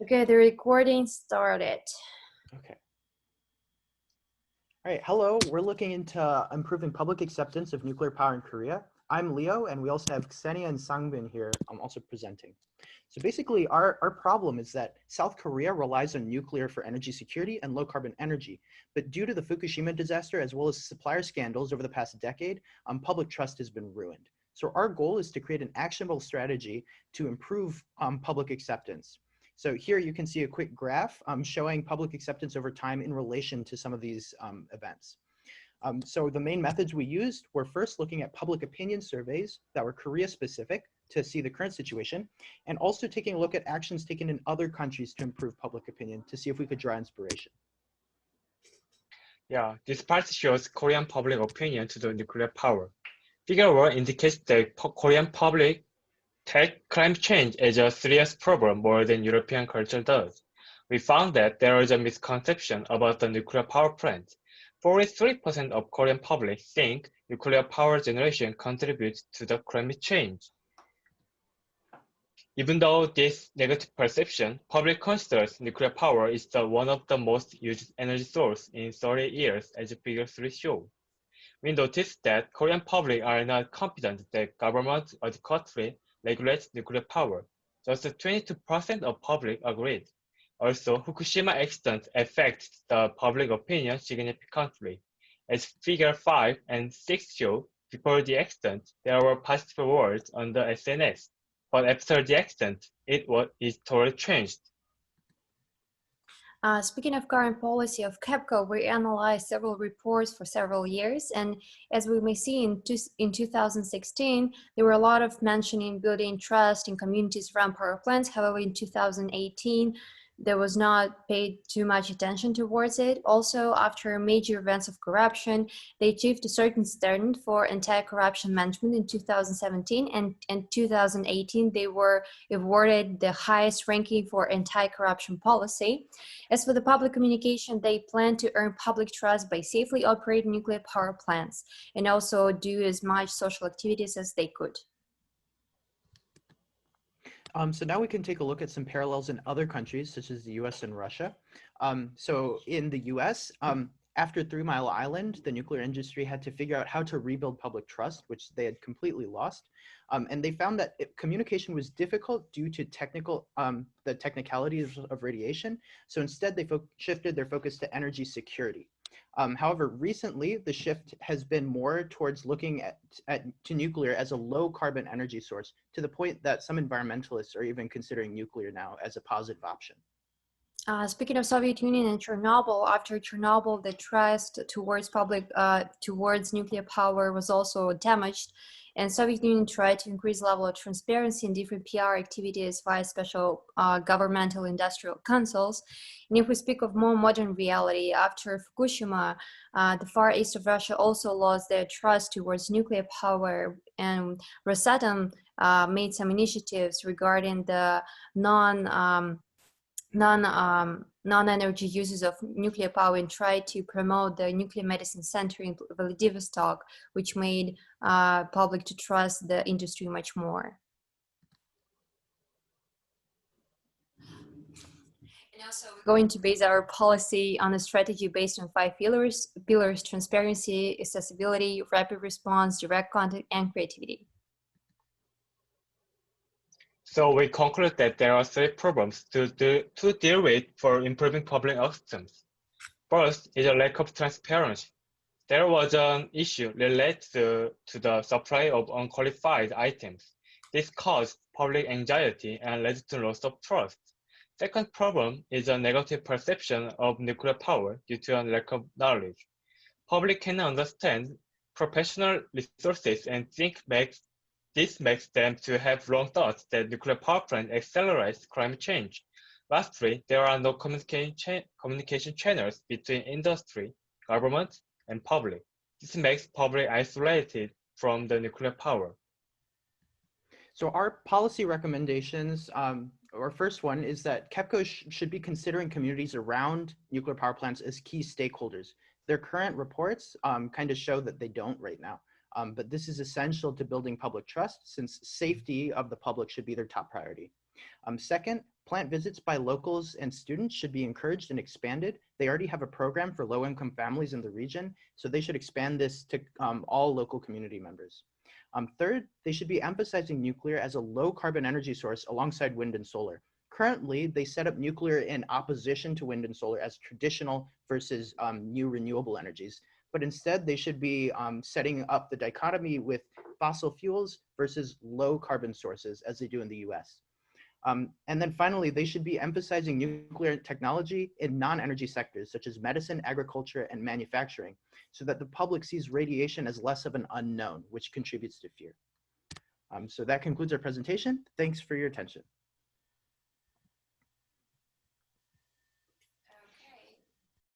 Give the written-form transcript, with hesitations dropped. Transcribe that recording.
Okay, the recording started. Okay. All right, hello. We're looking into improving public acceptance of nuclear power in Korea. I'm Leo, and we also have Ksenia and Sangbin here. I'm also presenting. So basically, our problem is that South Korea relies on nuclear for energy security and low carbon energy. But due to the Fukushima disaster, as well as supplier scandals over the past decade, public trust has been ruined. So our goal is to create an actionable strategy to improve public acceptance. So here you can see a quick graph showing public acceptance over time in relation to some of these events. So the main methods we used were first looking at public opinion surveys that were Korea specific to see the current situation, and also taking a look at actions taken in other countries to improve public opinion to see if we could draw inspiration. Yeah, this part shows Korean public opinion to the nuclear power. Figure 1 indicates that Korean public take climate change as a serious problem more than European culture does. We found that there is a misconception about the nuclear power plant. 43% of Korean public think nuclear power generation contributes to the climate change. Even though this negative perception, public considers nuclear power is one of the most used energy source in 30 years, as Figure 3 shows. We noticed that Korean public are not confident that government adequately regulates nuclear power. Just 22% of public agreed. Also, Fukushima accident affects the public opinion significantly. As Figure 5 and 6 show, before the accident, there were positive words on the SNS. But after the accident, it totally changed. Speaking of current policy of KEPCO, we analyzed several reports for several years, and as we may see in 2016, there were a lot of mentioning building trust in communities around power plants. However, in 2018, there was not paid too much attention towards it. Also, after major events of corruption, they achieved a certain standard for anti-corruption management in 2017, and in 2018, they were awarded the highest ranking for anti-corruption policy. As for the public communication, they plan to earn public trust by safely operating nuclear power plants and also do as much social activities as they could. So now we can take a look at some parallels in other countries, such as the US and Russia. So in the US, after 3 Mile Island, the nuclear industry had to figure out how to rebuild public trust, which they had completely lost. And they found that communication was difficult due to the technicalities of radiation. So instead, they shifted their focus to energy security. However, recently, the shift has been more towards looking to nuclear as a low carbon energy source, to the point that some environmentalists are even considering nuclear now as a positive option. Speaking of Soviet Union and Chernobyl, after Chernobyl, the trust towards nuclear power was also damaged, and Soviet Union tried to increase level of transparency in different PR activities via special governmental industrial councils. And if we speak of more modern reality, after Fukushima, the far east of Russia also lost their trust towards nuclear power, and Rosatom made some initiatives regarding the non-energy uses of nuclear power and tried to promote the nuclear medicine center in Vladivostok, which made public to trust the industry much more. And also, we're going to base our policy on a strategy based on 5 pillars: transparency, accessibility, rapid response, direct contact, and creativity. So we conclude that there are 3 problems to deal with for improving public acceptance. First is a lack of transparency. There was an issue related to the supply of unqualified items. This caused public anxiety and led to loss of trust. Second problem is a negative perception of nuclear power due to a lack of knowledge. Public cannot understand professional resources and this makes them to have wrong thoughts that nuclear power plant accelerates climate change. Lastly, there are no communication channels between industry, government, and public. This makes public isolated from the nuclear power. So our policy recommendations, our first one is that KEPCO should be considering communities around nuclear power plants as key stakeholders. Their current reports kind of show that they don't right now. But this is essential to building public trust, since safety of the public should be their top priority. Second, plant visits by locals and students should be encouraged and expanded. They already have a program for low-income families in the region, so they should expand this to all local community members. Third, they should be emphasizing nuclear as a low-carbon energy source alongside wind and solar. Currently, they set up nuclear in opposition to wind and solar as traditional versus new renewable energies. But instead, they should be setting up the dichotomy with fossil fuels versus low carbon sources as they do in the US. And then finally, they should be emphasizing nuclear technology in non-energy sectors such as medicine, agriculture, and manufacturing, so that the public sees radiation as less of an unknown, which contributes to fear. So that concludes our presentation. Thanks for your attention.